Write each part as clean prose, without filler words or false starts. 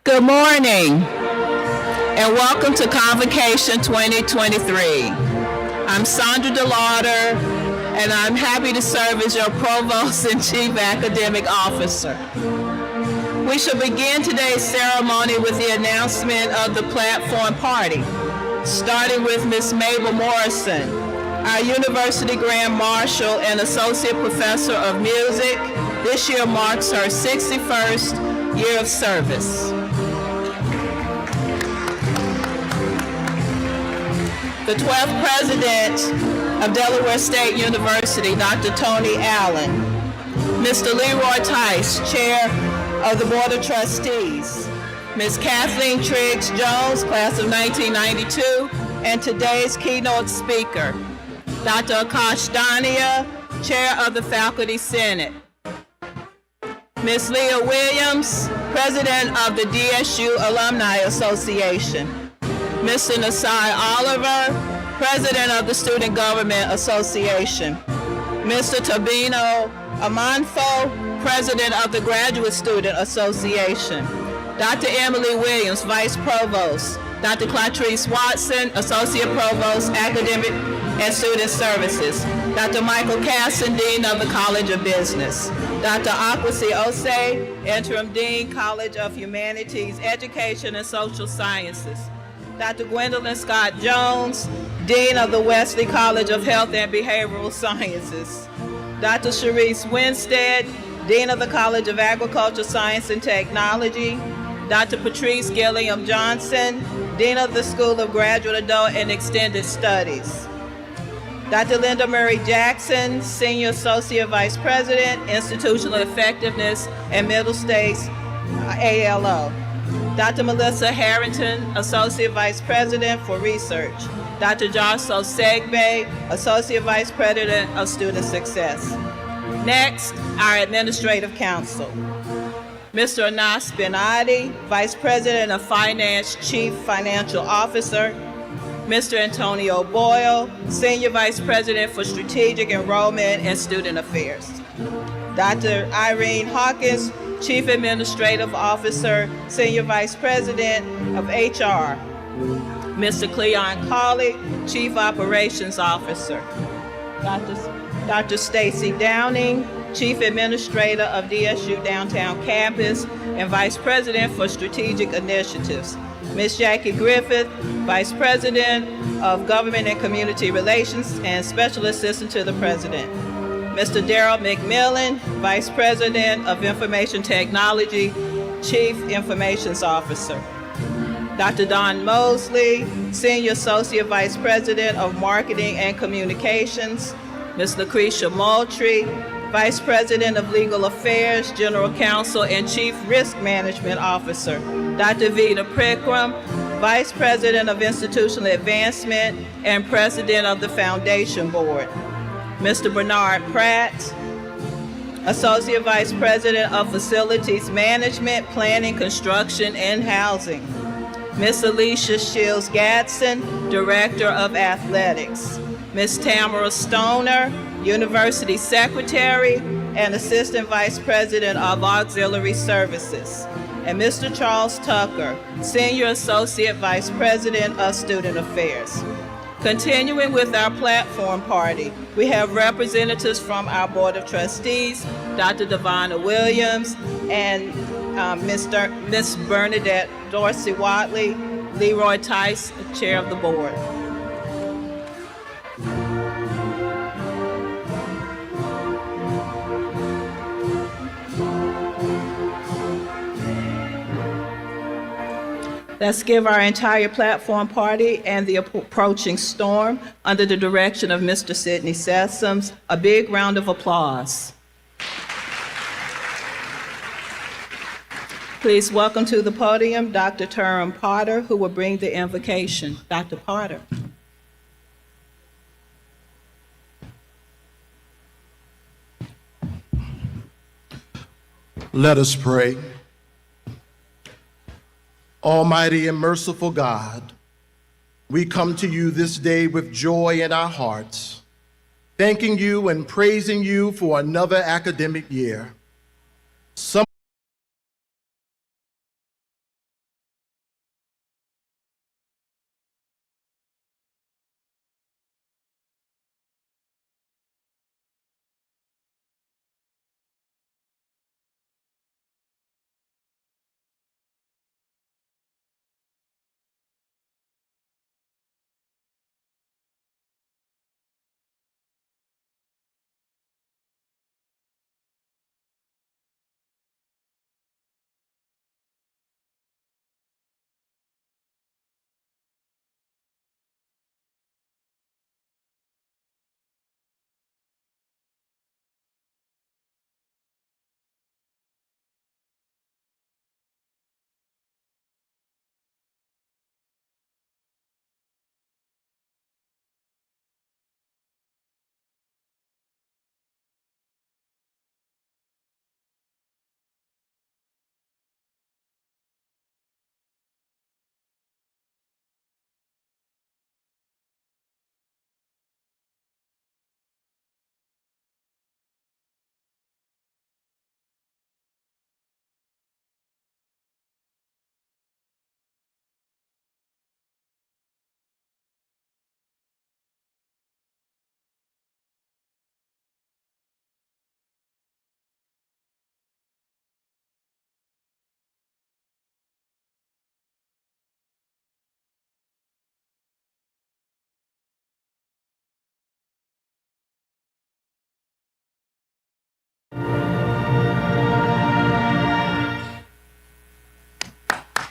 Good morning and welcome to Convocation 2023. I'm Sandra DeLauder and I'm happy to serve as your Provost and Chief Academic Officer. We shall begin today's ceremony with the announcement of the platform party, starting with Ms. Mabel Morrison, our University Grand Marshal and Associate Professor of Music. This year marks her 61st year of service. The 12th President of Delaware State University, Dr. Tony Allen. Mr. Leroy Tice, Chair of the Board of Trustees. Ms. Kathleen Triggs-Jones, Class of 1992, and today's keynote speaker, Dr. Akash Dania, Chair of the Faculty Senate. Ms. Leah Williams, President of the DSU Alumni Association. Mr. Nasai Oliver, President of the Student Government Association. Mr. Tabino Amanfo, President of the Graduate Student Association. Dr. Emily Williams, Vice Provost. Dr. Clatrice Watson, Associate Provost, Academic and Student Services. Dr. Michael Casson, Dean of the College of Business. Dr. Akwasi Osei, Interim Dean, College of Humanities, Education and Social Sciences. Dr. Gwendolyn Scott Jones, Dean of the Wesley College of Health and Behavioral Sciences. Dr. Sharice Winstead, Dean of the College of Agriculture, Science and Technology. Dr. Patrice Gilliam Johnson, Dean of the School of Graduate Adult and Extended Studies. Dr. Linda Murray Jackson, Senior Associate Vice President, Institutional Effectiveness and Middle States ALO. Dr. Melissa Harrington, Associate Vice President for Research. Dr. Joshua Segbe, Associate Vice President of Student Success. Next, our Administrative Council. Mr. Anas Benadi, Vice President of Finance, Chief Financial Officer. Mr. Antonio Boyle, Senior Vice President for Strategic Enrollment and Student Affairs. Dr. Irene Hawkins, Chief Administrative Officer, Senior Vice President of HR. Mr. Cleon Colley, Chief Operations Officer. Dr. Stacy Downing, Chief Administrator of DSU Downtown Campus and Vice President for Strategic Initiatives. Ms. Jackie Griffith, Vice President of Government and Community Relations and Special Assistant to the President. Mr. Daryl McMillan, Vice President of Information Technology, Chief Information Officer. Dr. Don Mosley, Senior Associate Vice President of Marketing and Communications. Ms. Lucretia Moultrie, Vice President of Legal Affairs, General Counsel, and Chief Risk Management Officer. Dr. Vita Prikram, Vice President of Institutional Advancement and President of the Foundation Board. Mr. Bernard Pratt, Associate Vice President of Facilities Management, Planning, Construction, and Housing. Ms. Alicia Shields Gadsden, Director of Athletics. Ms. Tamara Stoner, University Secretary and Assistant Vice President of Auxiliary Services. And Mr. Charles Tucker, Senior Associate Vice President of Student Affairs. Continuing with our platform party, we have representatives from our Board of Trustees, Dr. Devonna Williams and Ms. Bernadette Dorsey Watley, Leroy Tice, Chair of the Board. Let's give our entire platform party and the approaching storm under the direction of Mr. Sidney Sessoms a big round of applause. Please welcome to the podium Dr. Turam Potter, who will bring the invocation. Dr. Potter. Let us pray. Almighty and merciful God, we come to you this day with joy in our hearts, thanking you and praising you for another academic year. Some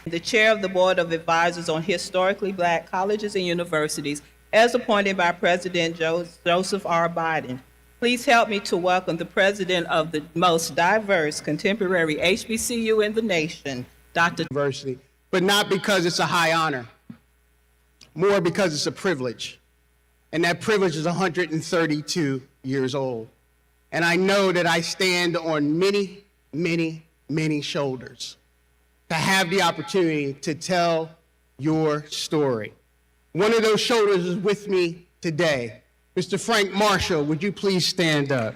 the Chair of the Board of Advisors on Historically Black Colleges and Universities, as appointed by President Joseph R. Biden. Please help me to welcome the President of the most diverse contemporary HBCU in the nation, Dr. University, but not because it's a high honor, more because it's a privilege. And that privilege is 132 years old. And I know that I stand on many, many, many shoulders to have the opportunity to tell your story. One of those shoulders is with me today. Mr. Frank Marshall, would you please stand up?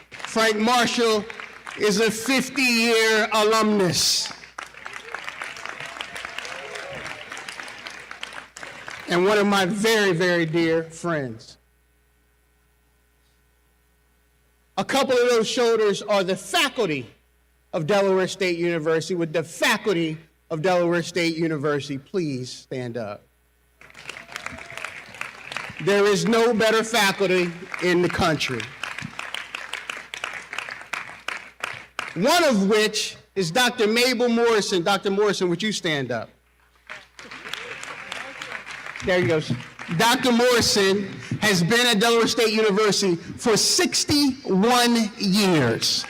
Frank Marshall is a 50-year alumnus and one of my very, very dear friends. A couple of those shoulders are the faculty of Delaware State University. Would the faculty of Delaware State University please stand up? There is no better faculty in the country. One of which is Dr. Mabel Morrison. Dr. Morrison, would you stand up? There he goes. Dr. Morrison has been at Delaware State University for 61 years.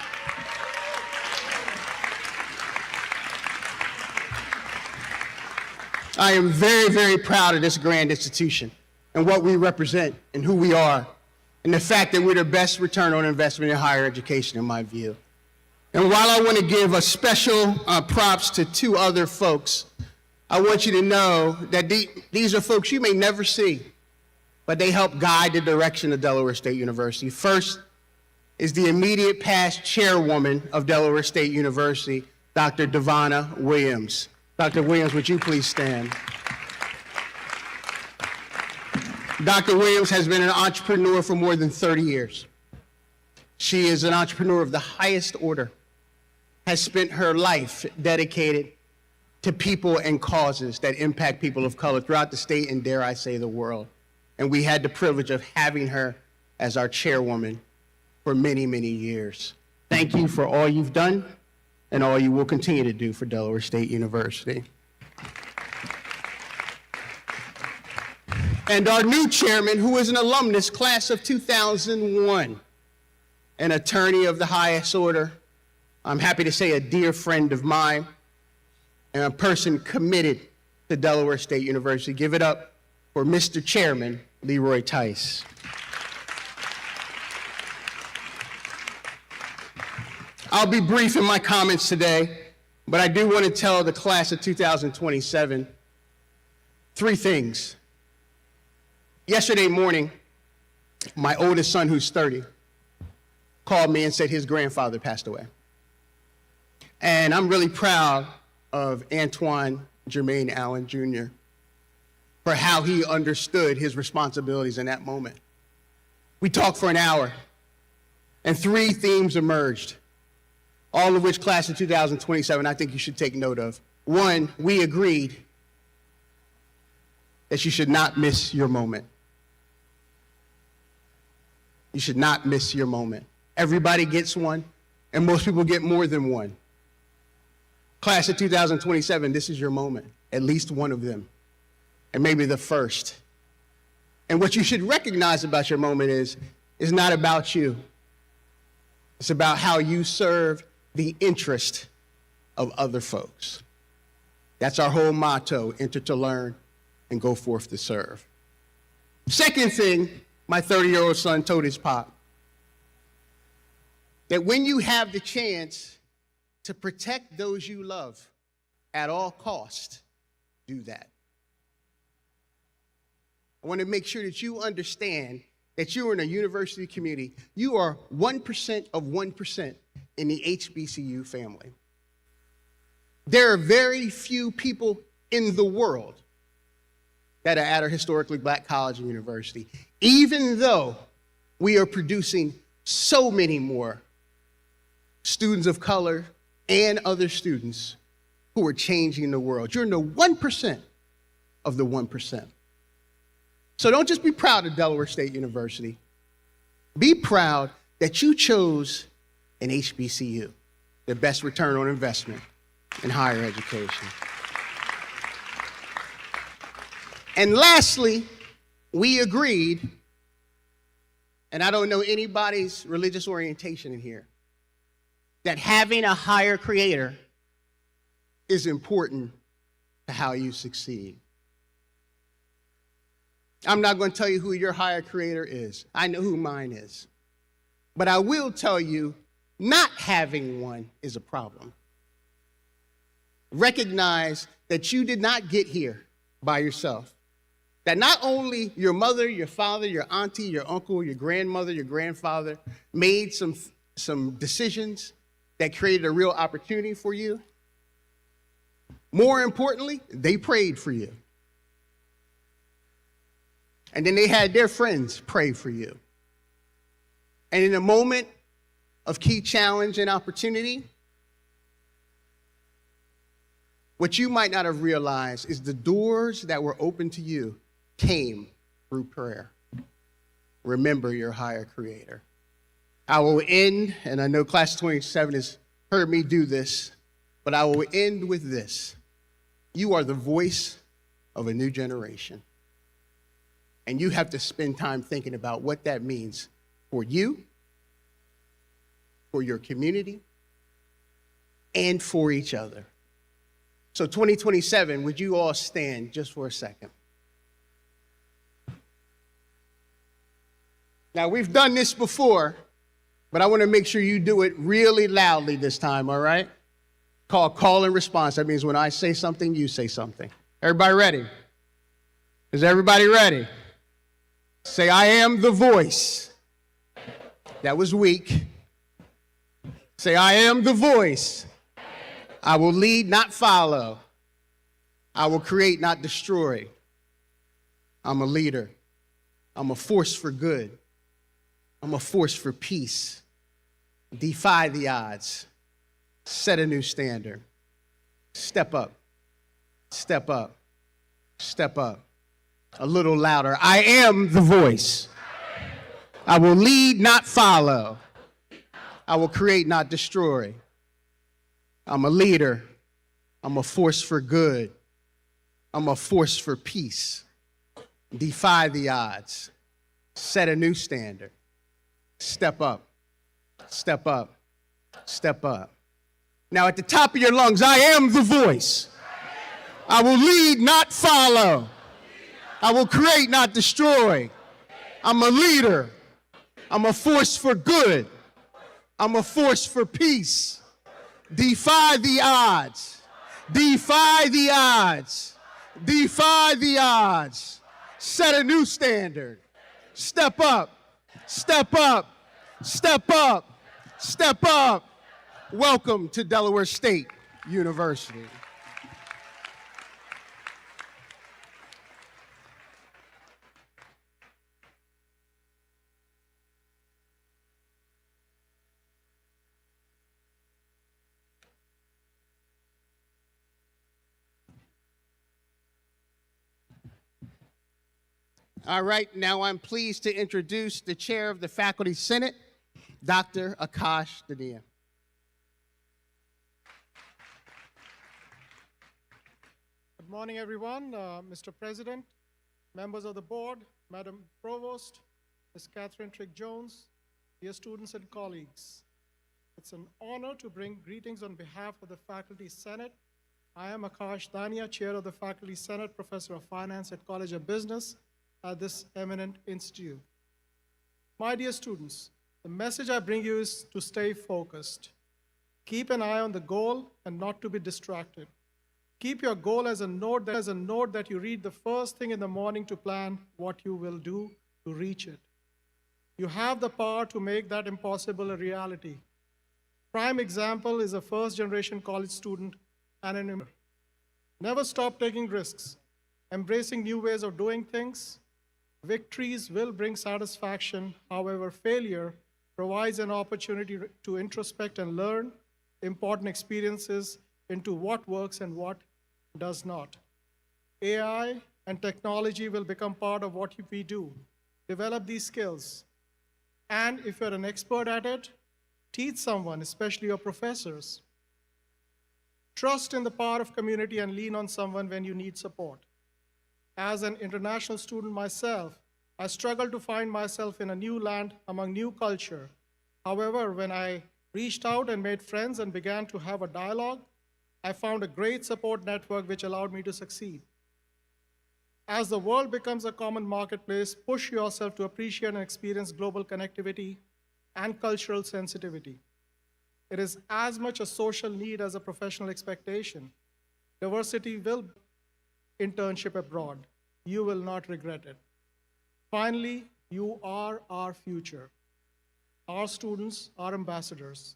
I am very, very proud of this grand institution and what we represent and who we are, and the fact that we're the best return on investment in higher education, in my view. And while I want to give a special props to two other folks, I want you to know that these are folks you may never see, but they help guide the direction of Delaware State University. First is the immediate past chairwoman of Delaware State University, Dr. Devonna Williams. Dr. Williams, would you please stand? Dr. Williams has been an entrepreneur for more than 30 years. She is an entrepreneur of the highest order, has spent her life dedicated to people and causes that impact people of color throughout the state and, dare I say, the world. And we had the privilege of having her as our chairwoman for many, many years. Thank you for all you've done and all you will continue to do for Delaware State University. And our new chairman, who is an alumnus, class of 2001, an attorney of the highest order, I'm happy to say a dear friend of mine, and a person committed to Delaware State University. Give it up for Mr. Chairman Leroy Tice. I'll be brief in my comments today, but I do want to tell the class of 2027 three things. Yesterday morning, my oldest son, who's 30, called me and said his grandfather passed away. And I'm really proud of Antoine Jermaine Allen Jr. for how he understood his responsibilities in that moment. We talked for an hour, and three themes emerged, all of which class of 2027 I think you should take note of. One, we agreed that you should not miss your moment. You should not miss your moment. Everybody gets one, and most people get more than one. Class of 2027, this is your moment, at least one of them, and maybe the first. And what you should recognize about your moment is not about you. It's about how you serve the interest of other folks. That's our whole motto, enter to learn and go forth to serve. Second thing, my 30-year-old son told his pop, that when you have the chance to protect those you love at all costs, do that. I want to make sure that you understand that you are in a university community. You are 1% of 1% in the HBCU family. There are very few people in the world that are at a historically black college and university, even though we are producing so many more students of color and other students who are changing the world. You're in the 1% of the 1%. So don't just be proud of Delaware State University. Be proud that you chose an HBCU, the best return on investment in higher education. And lastly, we agreed, and I don't know anybody's religious orientation in here, that having a higher creator is important to how you succeed. I'm not going to tell you who your higher creator is. I know who mine is. But I will tell you, not having one is a problem. Recognize that you did not get here by yourself. That not only your mother, your father, your auntie, your uncle, your grandmother, your grandfather made some decisions that created a real opportunity for you. More importantly, they prayed for you. And then they had their friends pray for you. And in a moment of key challenge and opportunity, what you might not have realized is the doors that were open to you came through prayer. Remember your higher creator. I will end, and I know Class 27 has heard me do this, but I will end with this. You are the voice of a new generation. And you have to spend time thinking about what that means for you, for your community, and for each other. So 2027, would you all stand just for a second? Now, we've done this before, but I want to make sure you do it really loudly this time, all right? Call and response. That means when I say something, you say something. Everybody ready? Is everybody ready? Say, I am the voice. That was weak. Say, I am the voice. I will lead, not follow. I will create, not destroy. I'm a leader. I'm a force for good. I'm a force for peace. Defy the odds. Set a new standard. Step up. Step up. Step up. A little louder. I am the voice. I will lead, not follow. I will create, not destroy. I'm a leader. I'm a force for good. I'm a force for peace. Defy the odds. Set a new standard. Step up. Step up. Step up. Now, at the top of your lungs, I am the voice. I will lead, not follow. I will create, not destroy. I'm a leader. I'm a force for good. I'm a force for peace. Defy the odds. Defy the odds. Defy the odds. Set a new standard. Step up. Step up. Step up. Step up. Welcome to Delaware State University. All right, now I'm pleased to introduce the chair of the Faculty Senate, Dr. Akash Dania. Good morning, everyone. Mr. President, members of the board, Madam Provost, Ms. Catherine Trick-Jones, dear students and colleagues. It's an honor to bring greetings on behalf of the Faculty Senate. I am Akash Dania, Chair of the Faculty Senate, Professor of Finance at College of Business at this eminent institute. My dear students, the message I bring you is to stay focused. Keep an eye on the goal and not to be distracted. Keep your goal as a note that you read the first thing in the morning to plan what you will do to reach it. You have the power to make that impossible a reality. Prime example is a first-generation college student and an immigrant. Never stop taking risks, embracing new ways of doing things. Victories will bring satisfaction. However, failure provides an opportunity to introspect and learn important experiences into what works and what does not. AI and technology will become part of what we do. Develop these skills. And if you're an expert at it, teach someone, especially your professors. Trust in the power of community and lean on someone when you need support. As an international student myself, I struggled to find myself in a new land among new culture. However, when I reached out and made friends and began to have a dialogue, I found a great support network which allowed me to succeed. As the world becomes a common marketplace, push yourself to appreciate and experience global connectivity and cultural sensitivity. It is as much a social need as a professional expectation. Diversity will internship abroad. You will not regret it. Finally, you are our future. Our students are ambassadors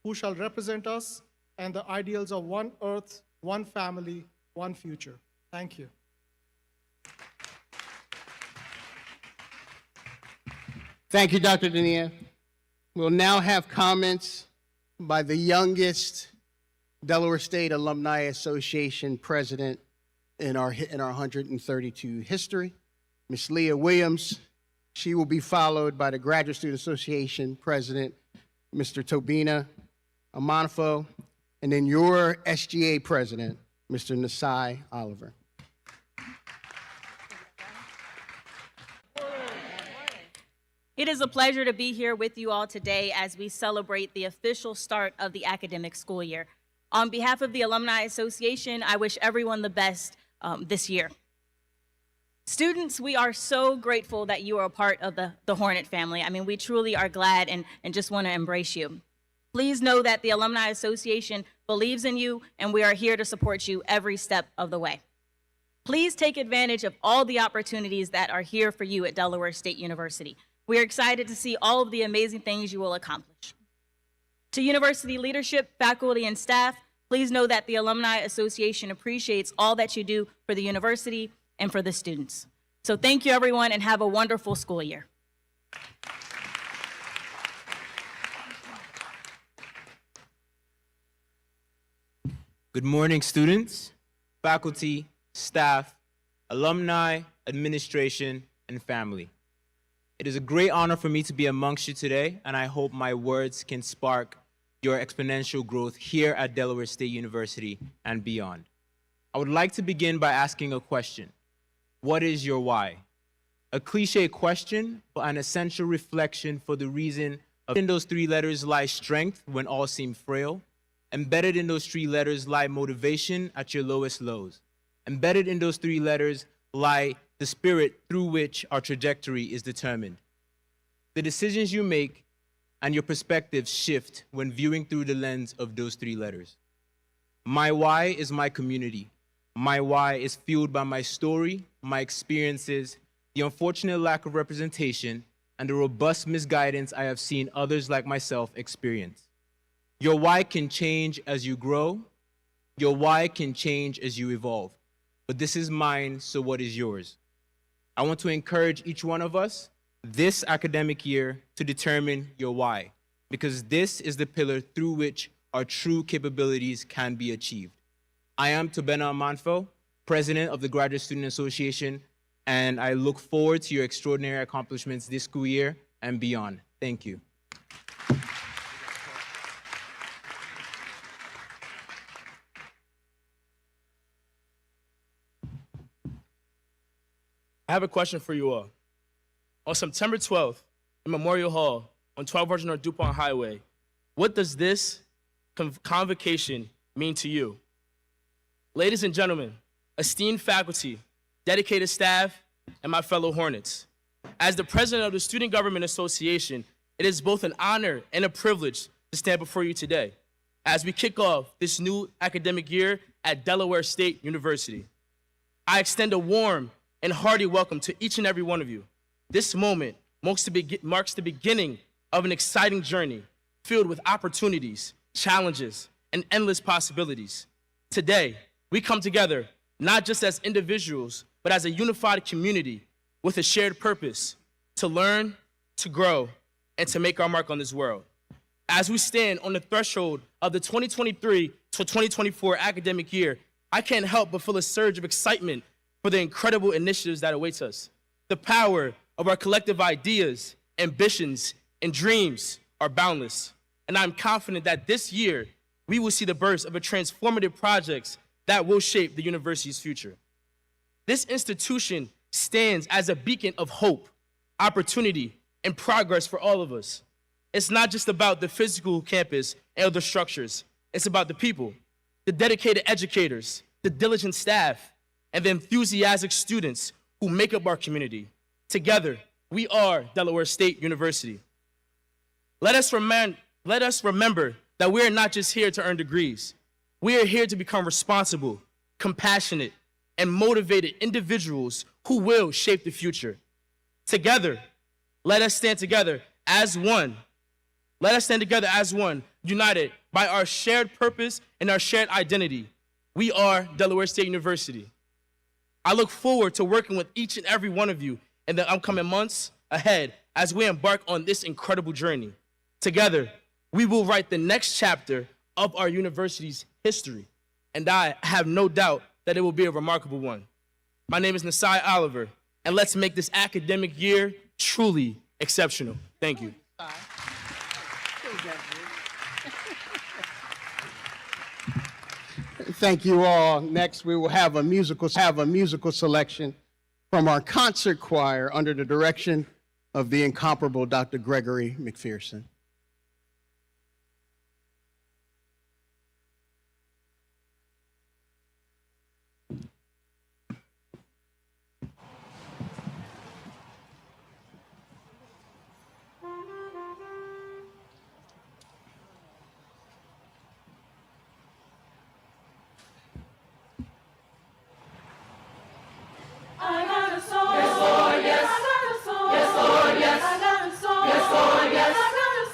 who shall represent us and the ideals of one earth, one family, one future. Thank you. Thank you, Dr. Dania. We'll now have comments by the youngest Delaware State Alumni Association president in our 132 history, Ms. Leah Williams. She will be followed by the Graduate Student Association president, Mr. Tobina Amanfo, and then your SGA president, Mr. Nasai Oliver. It is a pleasure to be here with you all today as we celebrate the official start of the academic school year. On behalf of the Alumni Association, I wish everyone the best this year. Students, we are so grateful that you are a part of the Hornet family. I mean, we truly are glad and just want to embrace you. Please know that the Alumni Association believes in you, and we are here to support you every step of the way. Please take advantage of all the opportunities that are here for you at Delaware State University. We are excited to see all of the amazing things you will accomplish. To university leadership, faculty, and staff, please know that the Alumni Association appreciates all that you do for the university and for the students. So thank you, everyone, and have a wonderful school year. Good morning, students, faculty, staff, alumni, administration, and family. It is a great honor for me to be amongst you today, and I hope my words can spark your exponential growth here at Delaware State University and beyond. I would like to begin by asking a question. What is your why? A cliche question, but an essential reflection for the reason of in those three letters lie strength when all seem frail. Embedded in those three letters lie motivation at your lowest lows. Embedded in those three letters lie the spirit through which our trajectory is determined. The decisions you make and your perspectives shift when viewing through the lens of those three letters. My why is my community. My why is fueled by my story, my experiences, the unfortunate lack of representation, and the robust misguidance I have seen others like myself experience. Your why can change as you grow. Your why can change as you evolve. But this is mine, so what is yours? I want to encourage each one of us this academic year to determine your why, because this is the pillar through which our true capabilities can be achieved. I am Tobina Amanfo, president of the Graduate Student Association, and I look forward to your extraordinary accomplishments this school year and beyond. Thank you. I have a question for you all. On September 12th, in Memorial Hall on 1200 North DuPont Highway, what does this convocation mean to you? Ladies and gentlemen, esteemed faculty, dedicated staff, and my fellow Hornets, as the president of the Student Government Association, it is both an honor and a privilege to stand before you today as we kick off this new academic year at Delaware State University. I extend a warm and hearty welcome to each and every one of you. This moment marks the beginning of an exciting journey filled with opportunities, challenges, and endless possibilities. Today, we come together not just as individuals, but as a unified community with a shared purpose to learn, to grow, and to make our mark on this world. As we stand on the threshold of the 2023 to 2024 academic year, I can't help but feel a surge of excitement for the incredible initiatives that awaits us. The power of our collective ideas, ambitions, and dreams are boundless. And I'm confident that this year, we will see the birth of a transformative projects that will shape the university's future. This institution stands as a beacon of hope, opportunity, and progress for all of us. It's not just about the physical campus and other structures. It's about the people, the dedicated educators, the diligent staff, and the enthusiastic students who make up our community. Together, we are Delaware State University. Let us remember that we are not just here to earn degrees. We are here to become responsible, compassionate, and motivated individuals who will shape the future. Together, let us stand together as one. Let us stand together as one, united by our shared purpose and our shared identity. We are Delaware State University. I look forward to working with each and every one of you in the upcoming months ahead as we embark on this incredible journey. Together, we will write the next chapter of our university's history, and I have no doubt that it will be a remarkable one. My name is Nasai Oliver, and let's make this academic year truly exceptional. Thank you. Thank you all. Next, we will have a musical selection from our concert choir under the direction of the incomparable Dr. Gregory McPherson. I got a soul. Yes, Lord, yes. Yes, Lord, yes. I got a soul. Yes, Lord, yes. I got a soul.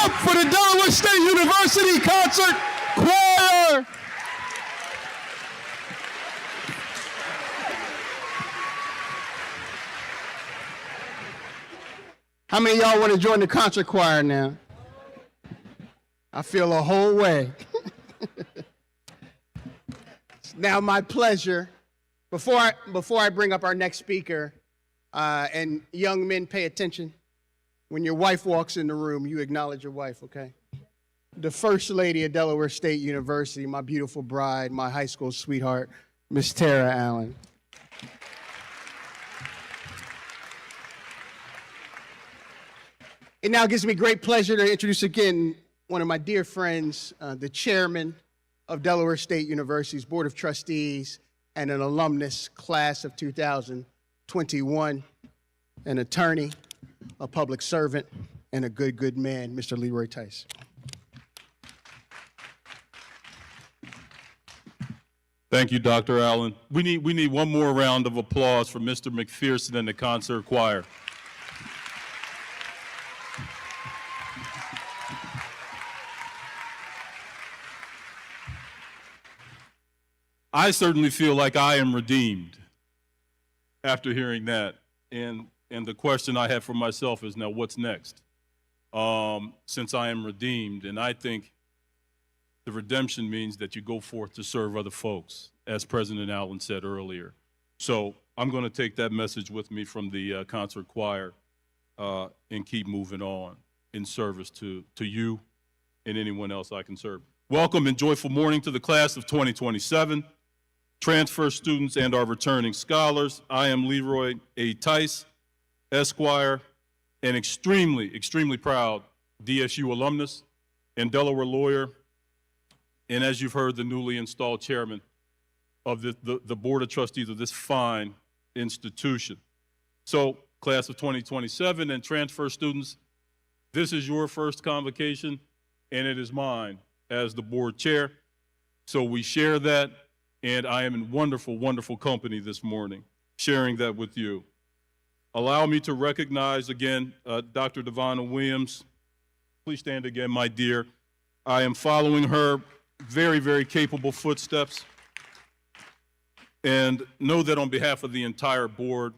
up for the Delaware State University Concert Choir. How many of y'all want to join the concert choir now? I feel a whole way. It's now my pleasure. Before I bring up our next speaker, and young men, pay attention. When your wife walks in the room, you acknowledge your wife, okay? The First Lady of Delaware State University, my beautiful bride, my high school sweetheart, Miss Tara Allen. It now gives me great pleasure to introduce again one of my dear friends, the chairman of Delaware State University's Board of Trustees and an alumnus class of 2021, an attorney, a public servant, and a good man, Mr. Leroy Tice. Thank you, Dr. Allen. We need one more round of applause for Mr. McPherson and the concert choir. I certainly feel like I am redeemed after hearing that. And the question I have for myself is now, what's next? Since I am redeemed, and I think the redemption means that you go forth to serve other folks, as President Allen said earlier. So I'm going to take that message with me from the concert choir and keep moving on in service to you and anyone else I can serve. Welcome and joyful morning to the class of 2027. Transfer students and our returning scholars. I am Leroy A. Tice, Esquire, an extremely proud DSU alumnus and Delaware lawyer, and as you've heard, the newly installed chairman of the Board of Trustees of this fine institution. So, class of 2027 and transfer students, this is your first convocation, and it is mine as the board chair. So we share that. And I am in wonderful company this morning, sharing that with you. Allow me to recognize again Dr. Devonna Williams. Please stand again, my dear. I am following her very capable footsteps. And know that on behalf of the entire board,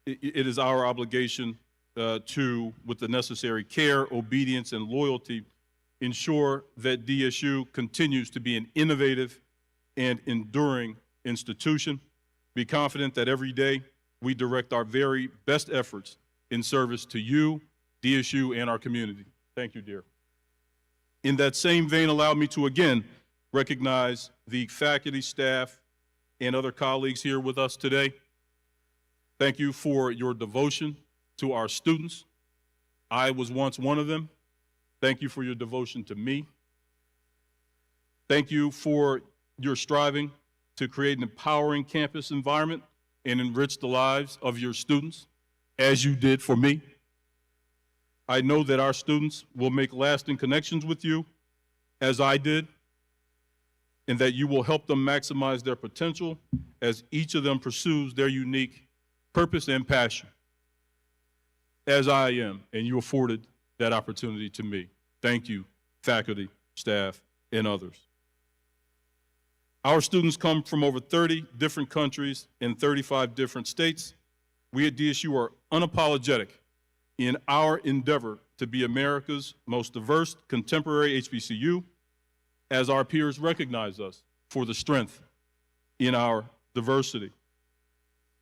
it is our obligation to, with the necessary care, obedience, and loyalty, ensure that DSU continues to be an innovative and enduring institution. Be confident that every day we direct our very best efforts in service to you, DSU, and our community. Thank you, dear. In that same vein, allow me to again recognize the faculty, staff, and other colleagues here with us today. Thank you for your devotion to our students. I was once one of them. Thank you for your devotion to me. Thank you for your striving to create an empowering campus environment and enrich the lives of your students, as you did for me. I know that our students will make lasting connections with you, as I did, and that you will help them maximize their potential as each of them pursues their unique purpose and passion, as I am, and you afforded that opportunity to me. Thank you, faculty, staff, and others. Our students come from over 30 different countries in 35 different states. We at DSU are unapologetic in our endeavor to be America's most diverse contemporary HBCU, as our peers recognize us for the strength in our diversity.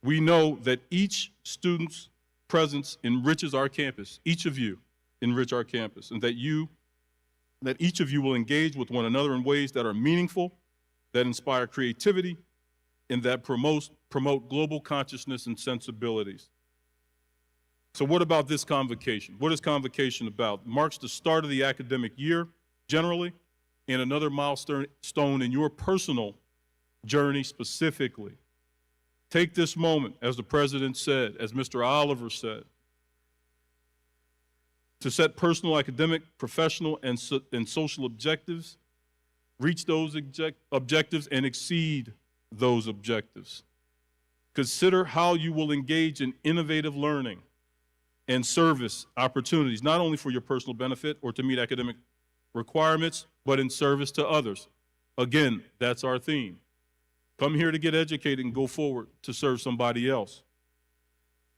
We know that each student's presence enriches our campus. Each of you enrich our campus, and that each of you will engage with one another in ways that are meaningful, that inspire creativity, and that promote global consciousness and sensibilities. So what about this convocation? What is convocation about? It marks the start of the academic year, generally, and another milestone in your personal journey specifically. Take this moment, as the President said, as Mr. Oliver said, to set personal, academic, professional, and social objectives, reach those objectives, and exceed those objectives. Consider how you will engage in innovative learning and service opportunities, not only for your personal benefit or to meet academic requirements, but in service to others. Again, that's our theme. Come here to get educated and go forward to serve somebody else.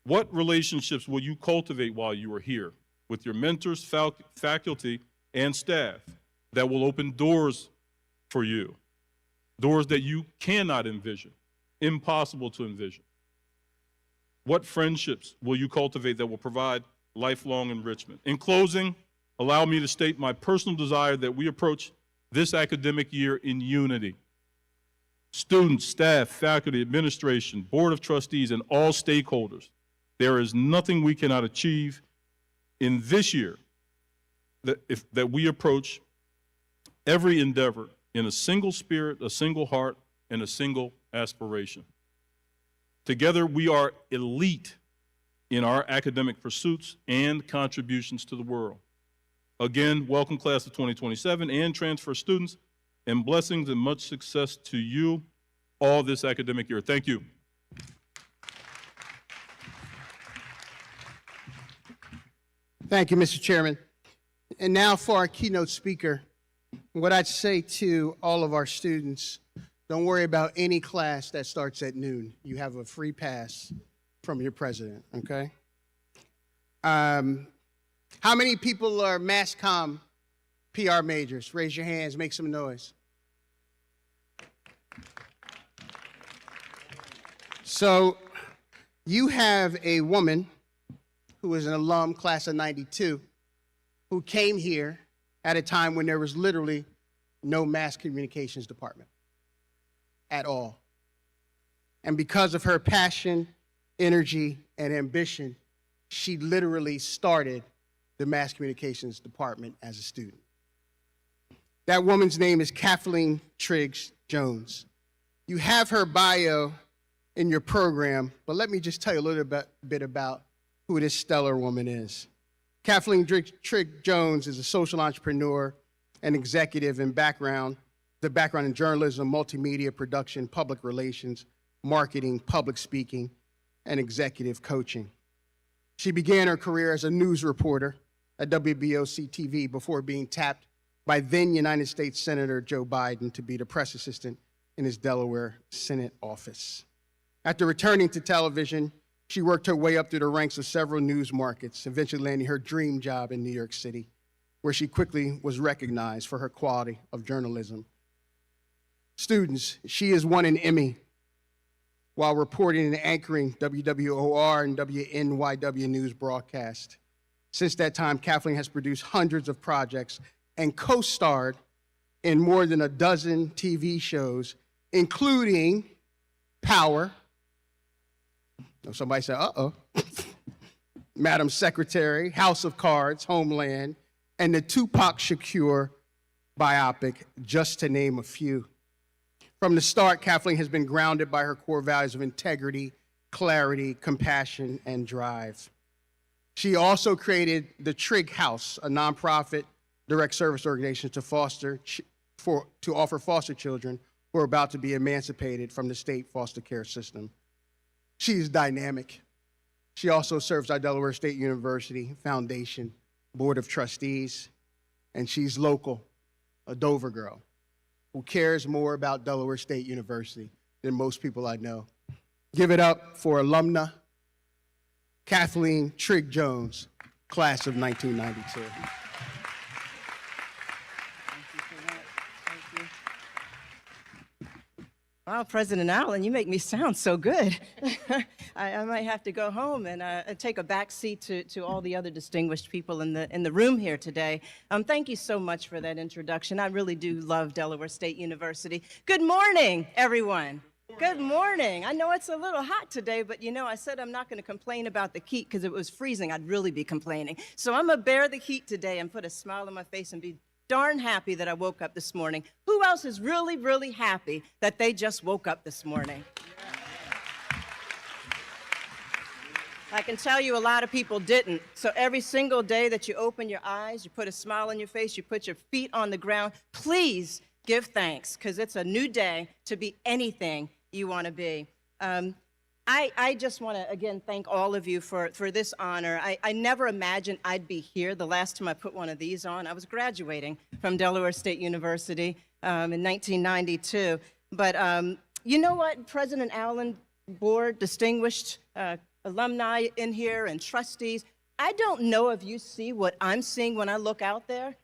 What relationships will you cultivate while you are here with your mentors, faculty, and staff that will open doors for you, doors that you cannot envision, impossible to envision? What friendships will you cultivate that will provide lifelong enrichment? In closing, allow me to state my personal desire that we approach this academic year in unity. Students, staff, faculty, administration, board of trustees, and all stakeholders, there is nothing we cannot achieve in this year that we approach every endeavor in a single spirit, a single heart, and a single aspiration. Together, we are elite in our academic pursuits and contributions to the world. Again, welcome class of 2027 and transfer students, and blessings and much success to you all this academic year. Thank you. Thank you, Mr. Chairman. And now for our keynote speaker, what I'd say to all of our students, don't worry about any class that starts at noon. You have a free pass from your president, okay? How many people are mass comm PR majors? Raise your hands, make some noise. So you have a woman who is an alum, class of '92, who came here at a time when there was literally no mass communications department at all. And because of her passion, energy, and ambition, she literally started the mass communications department as a student. That woman's name is Kathleen Triggs Jones. You have her bio in your program, but let me just tell you a little bit about who this stellar woman is. Kathleen Triggs Jones is a social entrepreneur and executive in background in journalism, multimedia production, public relations, marketing, public speaking, and executive coaching. She began her career as a news reporter at DESU-TV before being tapped by then United States Senator Joe Biden to be the press assistant in his Delaware Senate office. After returning to television, she worked her way up through the ranks of several news markets, eventually landing her dream job in New York City, where she quickly was recognized for her quality of journalism. Students, she has won an Emmy while reporting and anchoring WWOR and WNYW news broadcast. Since that time, Kathleen has produced hundreds of projects and co-starred in more than a dozen TV shows, including Power. Somebody said, uh-oh. Madam Secretary, House of Cards, Homeland, and the Tupac Shakur biopic, just to name a few. From the start, Kathleen has been grounded by her core values of integrity, clarity, compassion, and drive. She also created the Trigg House, a nonprofit direct service organization to offer foster children who are about to be emancipated from the state foster care system. She is dynamic. She also serves our Delaware State University Foundation Board of Trustees, and she's local, a Dover girl who cares more about Delaware State University than most people I know. Give it up for alumna Kathleen Triggs Jones, class of 1992. Wow, President Allen, you make me sound so good. I might have to go home and take a back seat to all the other distinguished people in the room here today. Thank you so much for that introduction. I really do love Delaware State University. Good morning, everyone. Good morning. I know it's a little hot today, but you know, I said I'm not going to complain about the heat because if it was freezing, I'd really be complaining. So I'm going to bear the heat today and put a smile on my face and be darn happy that I woke up this morning. Who else is really, really happy that they just woke up this morning? I can tell you a lot of people didn't. So every single day that you open your eyes, you put a smile on your face, you put your feet on the ground, please give thanks, because it's a new day to be anything you want to be. I just want to, again, thank all of you for this honor. I never imagined I'd be here. The last time I put one of these on, I was graduating from Delaware State University in 1992. But you know what, President Allen, board, distinguished alumni in here, and trustees, I don't know if you see what I'm seeing when I look out there,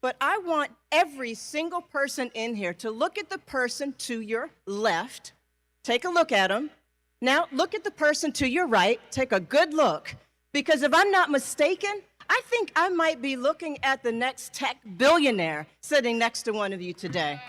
but I want every single person in here to look at the person to your left, take a look at them. Now, look at the person to your right, take a good look, because if I'm not mistaken, I think I might be looking at the next tech billionaire sitting next to one of you today.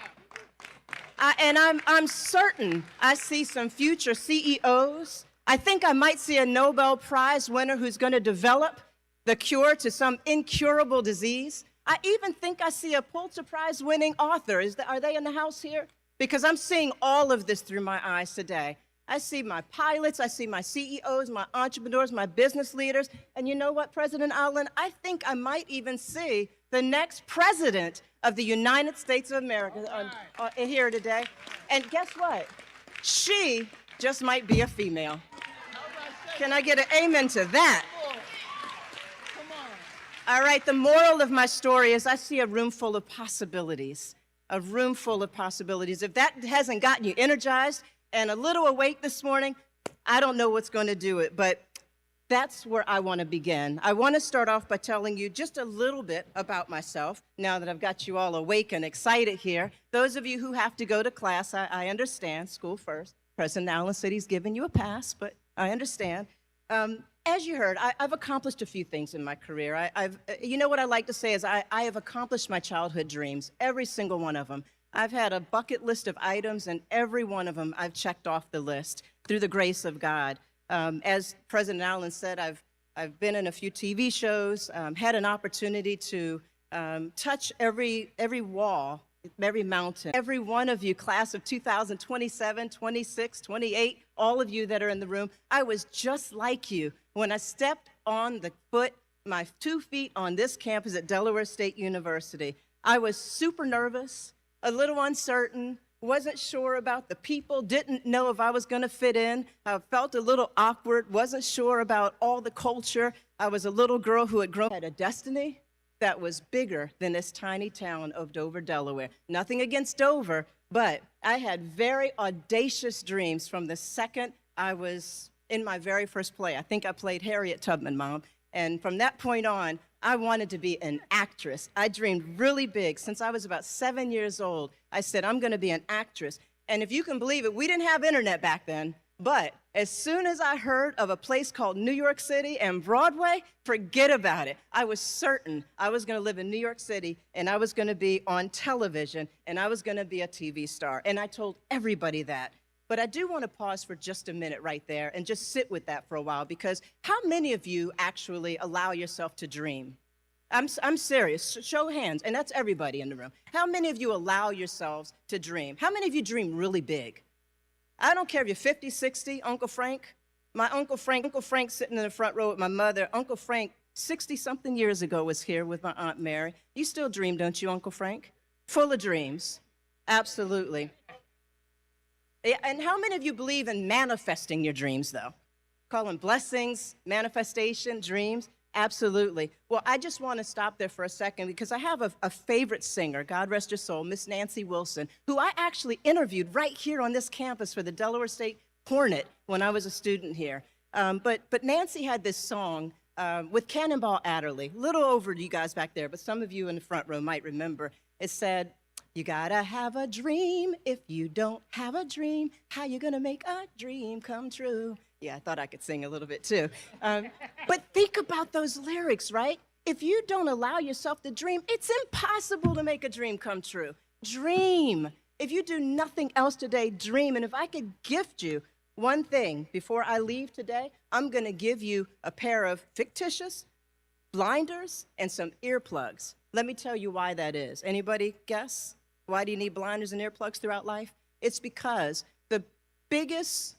And I'm certain I see some future CEOs. I think I might see a Nobel Prize winner who's going to develop the cure to some incurable disease. I even think I see a Pulitzer Prize winning author. Are they in the house here? Because I'm seeing all of this through my eyes today. I see my pilots, I see my CEOs, my entrepreneurs, my business leaders, and you know what, President Allen? I think I might even see the next president of the United States of America here today. And guess what? She just might be a female. Can I get an amen to that? All right, the moral of my story is I see a room full of possibilities, a room full of possibilities. If that hasn't gotten you energized and a little awake this morning, I don't know what's going to do it, but that's where I want to begin. I want to start off by telling you just a little bit about myself, now that I've got you all awake and excited here. Those of you who have to go to class, I understand, school first. President Allen said he's given you a pass, but I understand. As you heard, I've accomplished a few things in my career. You know what I like to say is I have accomplished my childhood dreams, every single one of them. I've had a bucket list of items, and every one of them I've checked off the list through the grace of God. As President Allen said, I've been in a few TV shows, had an opportunity to touch every wall, every mountain. Every one of you, class of 2027, 26, 28, all of you that are in the room, I was just like you when I stepped on my 2 feet on this campus at Delaware State University. I was super nervous, a little uncertain, wasn't sure about the people, didn't know if I was going to fit in. I felt a little awkward, wasn't sure about all the culture. I was a little girl who had a destiny that was bigger than this tiny town of Dover, Delaware. Nothing against Dover, but I had very audacious dreams from the second I was in my very first play. I think I played Harriet Tubman, Mom. And from that point on, I wanted to be an actress. I dreamed really big. Since I was about 7 years old, I said, I'm going to be an actress. And if you can believe it, we didn't have internet back then. But as soon as I heard of a place called New York City and Broadway, forget about it. I was certain I was going to live in New York City, and I was going to be on television, and I was going to be a TV star. And I told everybody that. But I do want to pause for just a minute right there and just sit with that for a while, because how many of you actually allow yourself to dream? I'm serious. Show of hands, and that's everybody in the room. How many of you allow yourselves to dream? How many of you dream really big? I don't care if you're 50, 60, Uncle Frank. My Uncle Frank sitting in the front row with my mother. Uncle Frank, 60-something years ago, was here with my Aunt Mary. You still dream, don't you, Uncle Frank? Full of dreams. Absolutely. And how many of you believe in manifesting your dreams, though? Call them blessings, manifestation, dreams. Absolutely. Well, I just want to stop there for a second, because I have a favorite singer, God rest her soul, Miss Nancy Wilson, who I actually interviewed right here on this campus for the Delaware State Hornet when I was a student here. But Nancy had this song with Cannonball Adderley, a little over to you guys back there, but some of you in the front row might remember. It said, you gotta have a dream. If you don't have a dream, how you gonna make a dream come true? Yeah, I thought I could sing a little bit too. But think about those lyrics, right? If you don't allow yourself to dream, it's impossible to make a dream come true. Dream. If you do nothing else today, dream. And if I could gift you one thing before I leave today, I'm gonna give you a pair of fictitious blinders and some earplugs. Let me tell you why that is. Anybody guess? Why do you need blinders and earplugs throughout life? It's because the biggest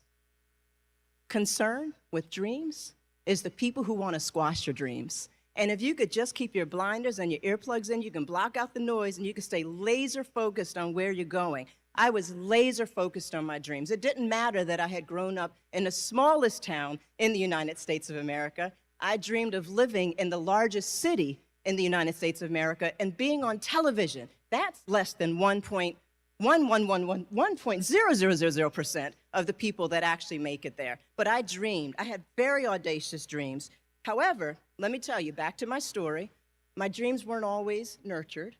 concern with dreams is the people who want to squash your dreams. And if you could just keep your blinders and your earplugs in, you can block out the noise and you can stay laser focused on where you're going. I was laser focused on my dreams. It didn't matter that I had grown up in the smallest town in the United States of America. I dreamed of living in the largest city in the United States of America and being on television. That's less than 1.0000% of the people that actually make it there. But I dreamed. I had very audacious dreams. However, let me tell you, back to my story, my dreams weren't always nurtured.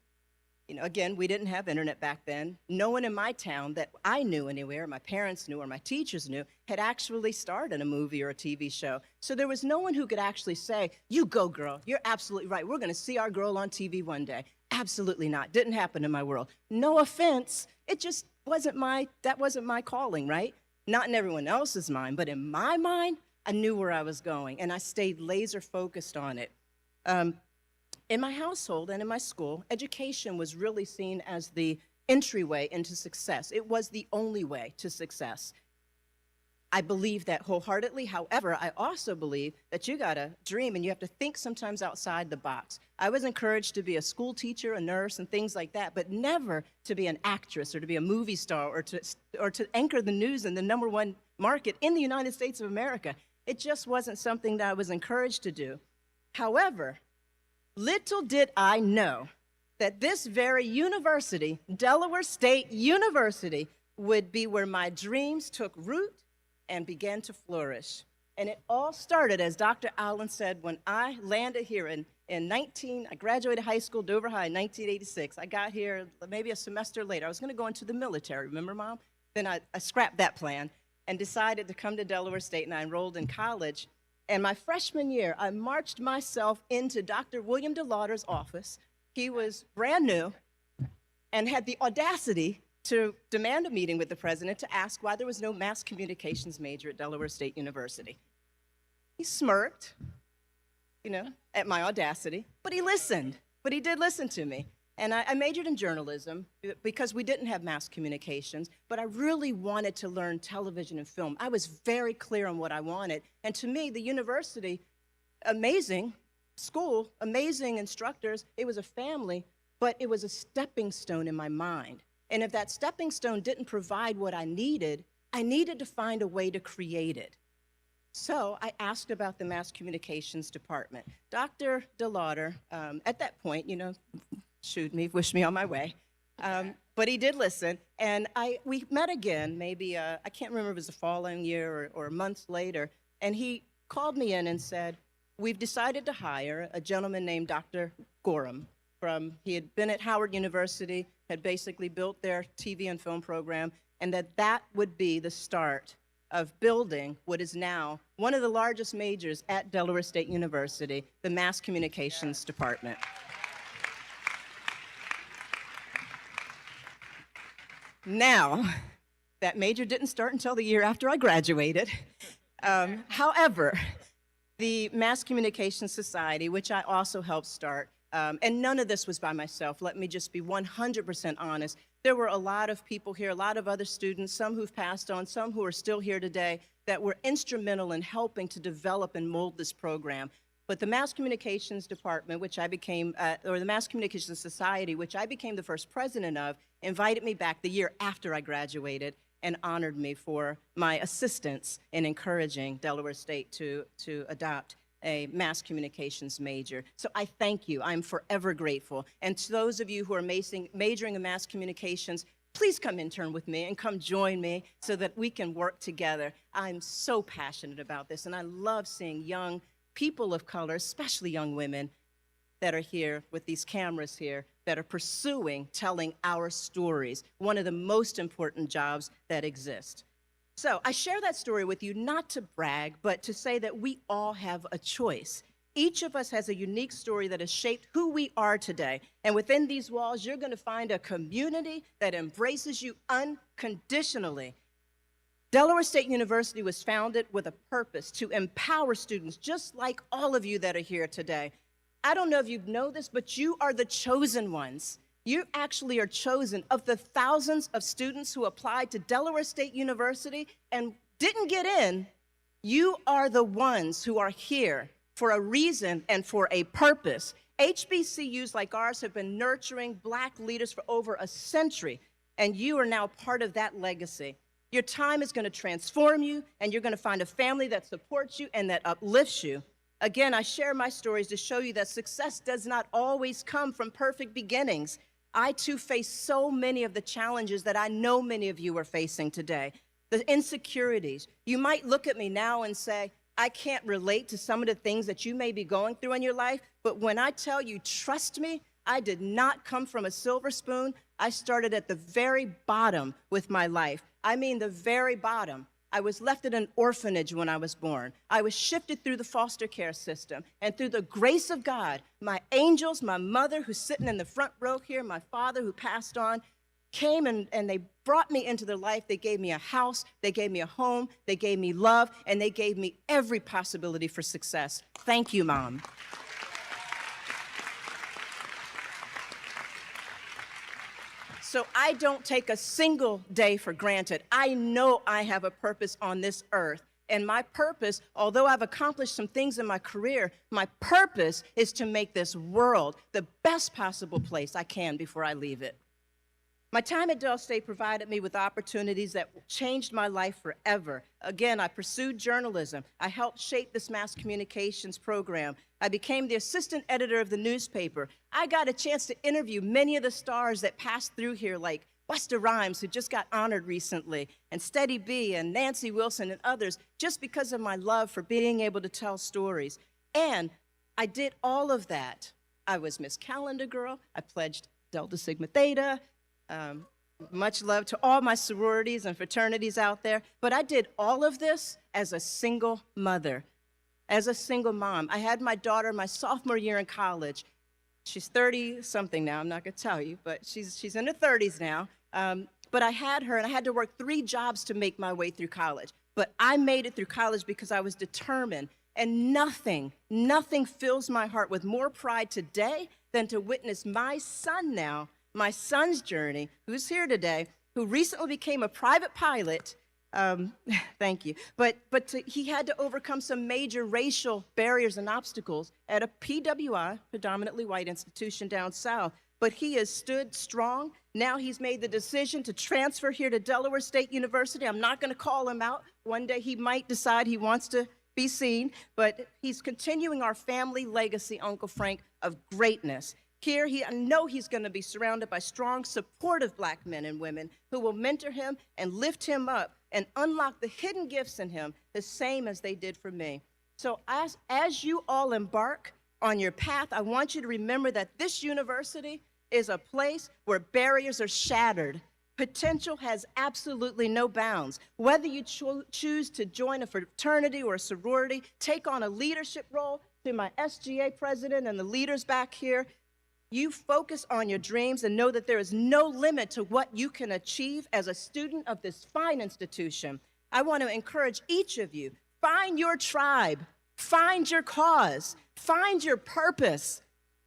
You know, again, we didn't have internet back then. No one in my town that I knew anywhere, my parents knew or my teachers knew, had actually starred in a movie or a TV show. So there was no one who could actually say, you go, girl, you're absolutely right. We're gonna see our girl on TV one day. Absolutely not. Didn't happen in my world. No offense, it just that wasn't my calling, right? Not in everyone else's mind, but in my mind, I knew where I was going, and I stayed laser focused on it. In my household and in my school, education was really seen as the entryway into success. It was the only way to success. I believe that wholeheartedly. However, I also believe that you gotta dream and you have to think sometimes outside the box. I was encouraged to be a school teacher, a nurse, and things like that, but never to be an actress or to be a movie star or to anchor the news in the #1 market in the United States of America. It just wasn't something that I was encouraged to do. However, little did I know that this very university, Delaware State University, would be where my dreams took root and began to flourish. And it all started, as Dr. Allen said, when I landed here I graduated high school, Dover High, in 1986. I got here maybe a semester later. I was gonna go into the military, remember, Mom? Then I scrapped that plan and decided to come to Delaware State, and I enrolled in college. And my freshman year, I marched myself into Dr. William DeLauder's office. He was brand new and had the audacity to demand a meeting with the president to ask why there was no mass communications major at Delaware State University. He smirked, you know, at my audacity, but he listened. But he did listen to me. And I majored in journalism because we didn't have mass communications, but I really wanted to learn television and film. I was very clear on what I wanted. And to me, the university, amazing school, amazing instructors, it was a family, but it was a stepping stone in my mind. And if that stepping stone didn't provide what I needed to find a way to create it. So I asked about the mass communications department. Dr. DeLauder, at that point, you know, shooed me, wished me on my way. But he did listen, and we met again, maybe, I can't remember if it was the following year or months later, and he called me in and said, we've decided to hire a gentleman named Dr. Gorham. He had been at Howard University, had basically built their TV and film program, and that would be the start of building what is now one of the largest majors at Delaware State University, the Mass Communications Department. Now, that major didn't start until the year after I graduated. However, the Mass Communications Society, which I also helped start, and none of this was by myself. Let me just be 100% honest. There were a lot of people here, a lot of other students, some who've passed on, some who are still here today, that were instrumental in helping to develop and mold this program. But the Mass Communications Department, which I became, or the Mass Communications Society, which I became the first president of, invited me back the year after I graduated and honored me for my assistance in encouraging Delaware State to adopt a mass communications major. So I thank you. I'm forever grateful. And to those of you who are majoring in mass communications, please come intern with me and come join me so that we can work together. I'm so passionate about this, and I love seeing young people of color, especially young women, that are here with these cameras here, that are pursuing telling our stories, one of the most important jobs that exist. So I share that story with you not to brag, but to say that we all have a choice. Each of us has a unique story that has shaped who we are today. And within these walls, you're gonna find a community that embraces you unconditionally. Delaware State University was founded with a purpose to empower students, just like all of you that are here today. I don't know if you know this, but you are the chosen ones. You actually are chosen. Of the thousands of students who applied to Delaware State University and didn't get in, you are the ones who are here for a reason and for a purpose. HBCUs like ours have been nurturing Black leaders for over a century. and you are now part of that legacy. Your time is going to transform you, and you're going to find a family that supports you and that uplifts you. Again, I share my stories to show you that success does not always come from perfect beginnings. I, too, face so many of the challenges that I know many of you are facing today. The insecurities. You might look at me now and say, I can't relate to some of the things that you may be going through in your life, but when I tell you, trust me, I did not come from a silver spoon. I started at the very bottom with my life. I mean the very bottom. I was left at an orphanage when I was born. I was shifted through the foster care system. And through the grace of God, my angels, my mother who's sitting in the front row here, my father who passed on, came and they brought me into their life. They gave me a house, they gave me a home, they gave me love, and they gave me every possibility for success. Thank you, Mom. So I don't take a single day for granted. I know I have a purpose on this earth. And my purpose, although I've accomplished some things in my career, my purpose is to make this world the best possible place I can before I leave it. My time at Del State provided me with opportunities that changed my life forever. Again, I pursued journalism. I helped shape this mass communications program. I became the assistant editor of the newspaper. I got a chance to interview many of the stars that passed through here, like Busta Rhymes, who just got honored recently, and Steady B, and Nancy Wilson, and others, just because of my love for being able to tell stories. And I did all of that. I was Miss Calendar Girl. I pledged Delta Sigma Theta. Much love to all my sororities and fraternities out there. But I did all of this as a single mother, as a single mom. I had my daughter my sophomore year in college. She's 30-something now, I'm not going to tell you, but she's in her 30s now. But I had her, and I had to work 3 jobs to make my way through college. But I made it through college because I was determined. And nothing fills my heart with more pride today than to witness my son now, my son's journey, who's here today, who recently became a private pilot. Thank you. But he had to overcome some major racial barriers and obstacles at a PWI, predominantly white institution down south. But he has stood strong. Now he's made the decision to transfer here to Delaware State University. I'm not going to call him out. One day he might decide he wants to be seen, but he's continuing our family legacy, Uncle Frank, of greatness. Here, I know he's going to be surrounded by strong, supportive Black men and women who will mentor him and lift him up and unlock the hidden gifts in him, the same as they did for me. So as you all embark on your path, I want you to remember that this university is a place where barriers are shattered. Potential has absolutely no bounds. Whether you choose to join a fraternity or a sorority, take on a leadership role, to my SGA president and the leaders back here, you focus on your dreams and know that there is no limit to what you can achieve as a student of this fine institution. I want to encourage each of you, find your tribe, find your cause, find your purpose,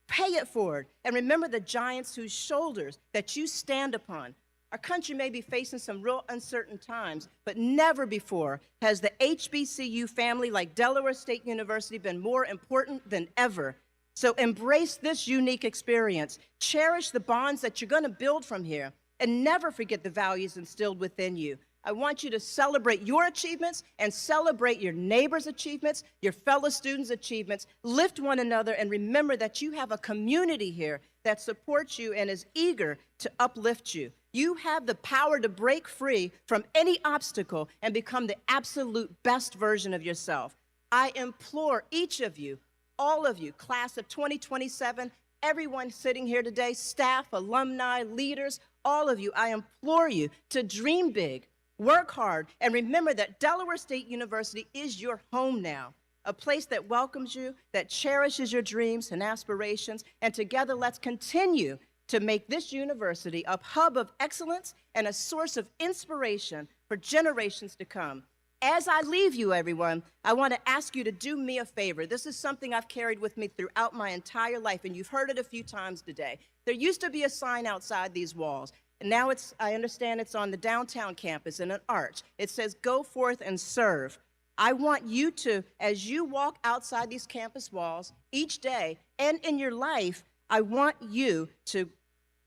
pay it forward, and remember the giants whose shoulders that you stand upon. Our country may be facing some real uncertain times, but never before has the HBCU family like Delaware State University been more important than ever. So embrace this unique experience. Cherish the bonds that you're going to build from here, and never forget the values instilled within you. I want you to celebrate your achievements and celebrate your neighbors' achievements, your fellow students' achievements. Lift one another and remember that you have a community here that supports you and is eager to uplift you. You have the power to break free from any obstacle and become the absolute best version of yourself. I implore each of you, all of you, class of 2027, everyone sitting here today, staff, alumni, leaders, all of you, I implore you to dream big, work hard, and remember that Delaware State University is your home now, a place that welcomes you, that cherishes your dreams and aspirations, and together let's continue to make this university a hub of excellence and a source of inspiration for generations to come. As I leave you, everyone, I want to ask you to do me a favor. This is something I've carried with me throughout my entire life, and you've heard it a few times today. There used to be a sign outside these walls, and now I understand it's on the downtown campus in an arch. It says, "Go forth and serve." I want you to, as you walk outside these campus walls each day and in your life, I want you to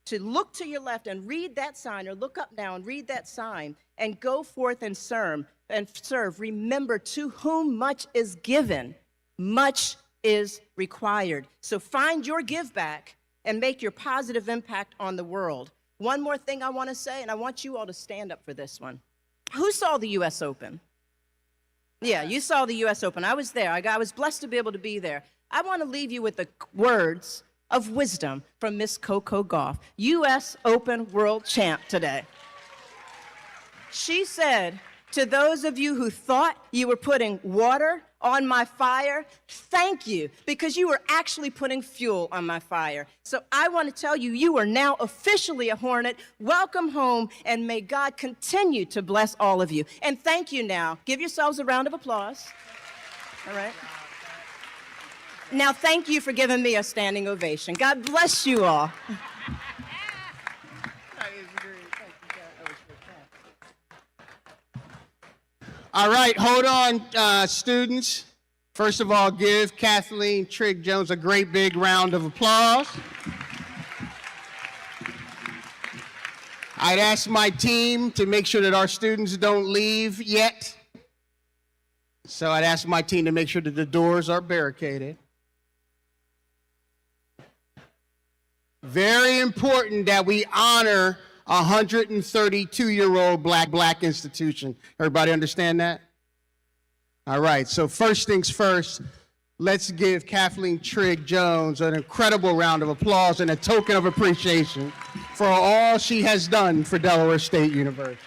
to look to your left and read that sign, or look up now and read that sign, and go forth and serve. Remember, to whom much is given, much is required. So find your give back and make your positive impact on the world. One more thing I want to say, and I want you all to stand up for this one. Who saw the U.S. Open? Yeah, you saw the U.S. Open. I was there. I was blessed to be able to be there. I want to leave you with the words of wisdom from Miss Coco Gauff, U.S. Open world champ today. She said, to those of you who thought you were putting water on my fire, thank you, because you were actually putting fuel on my fire. So I want to tell you, you are now officially a Hornet. Welcome home, and may God continue to bless all of you. And thank you now. Give yourselves a round of applause. All right. Now, thank you for giving me a standing ovation. God bless you all. All right, hold on, students. First of all, give Kathleen Trigg Jones a great big round of applause. I'd ask my team to make sure that our students don't leave yet. So I'd ask my team to make sure that the doors are barricaded. Very important that we honor a 132-year-old black institution. Everybody understand that? All right, so first things first, let's give Kathleen Trigg Jones an incredible round of applause and a token of appreciation for all she has done for Delaware State University.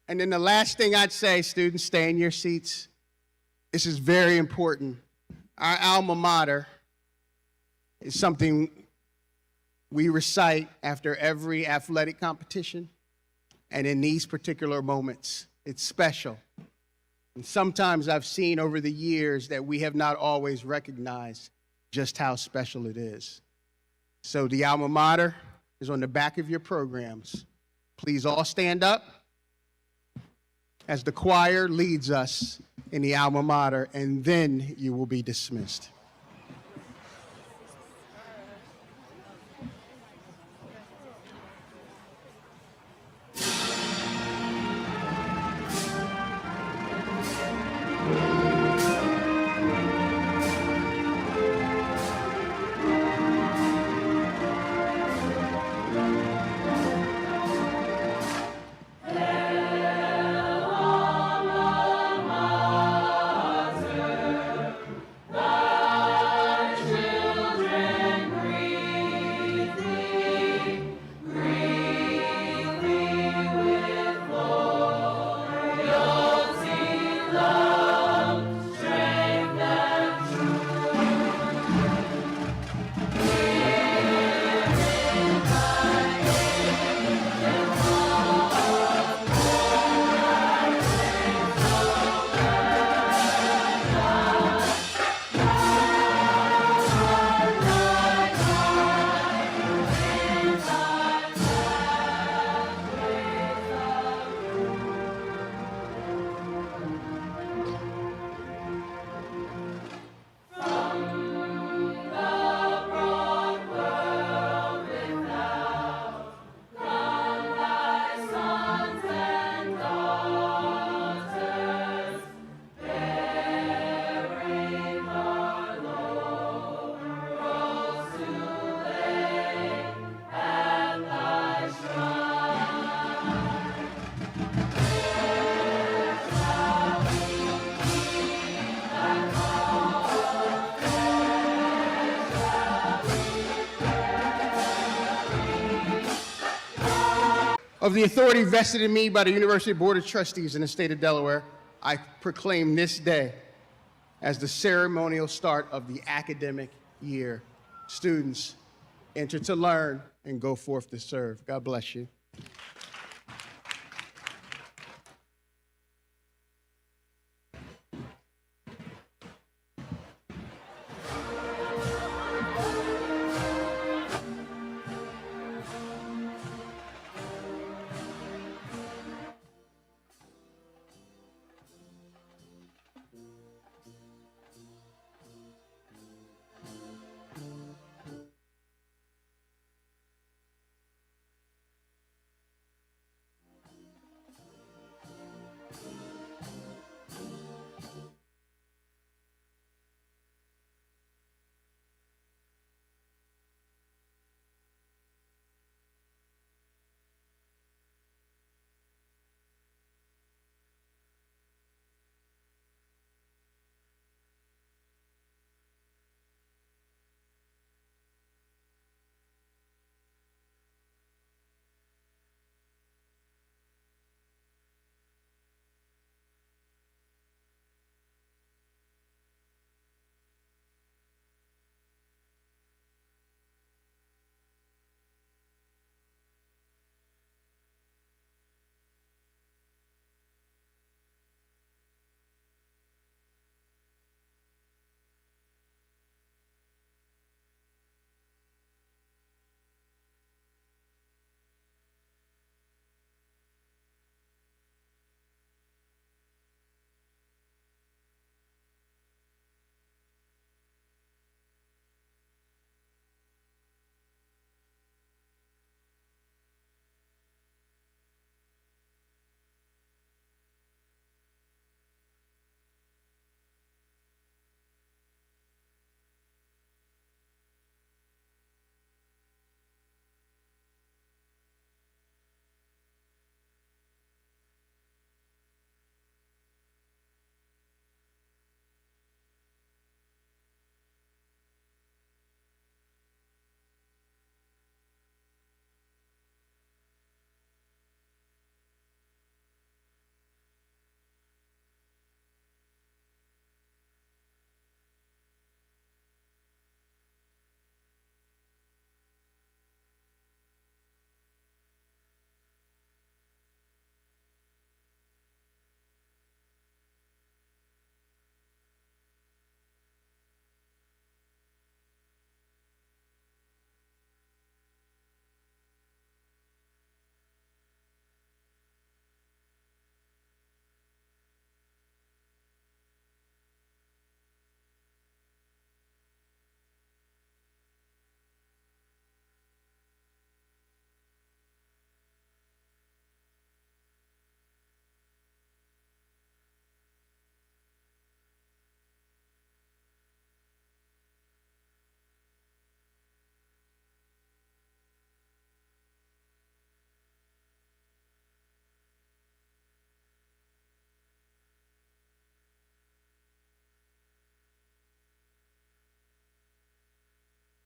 And then the last thing I'd say, students, stay in your seats. This is very important. Our alma mater is something we recite after every athletic competition, and in these particular moments, it's special. And sometimes I've seen over the years that we have not always recognized just how special it is. So the alma mater is on the back of your programs. Please all stand up as the choir leads us in the alma mater, and then you will be dismissed. Of the authority vested in me by the University Board of Trustees in the state of Delaware, I proclaim this day as the ceremonial start of the academic year. Students, enter to learn and go forth to serve. God bless you.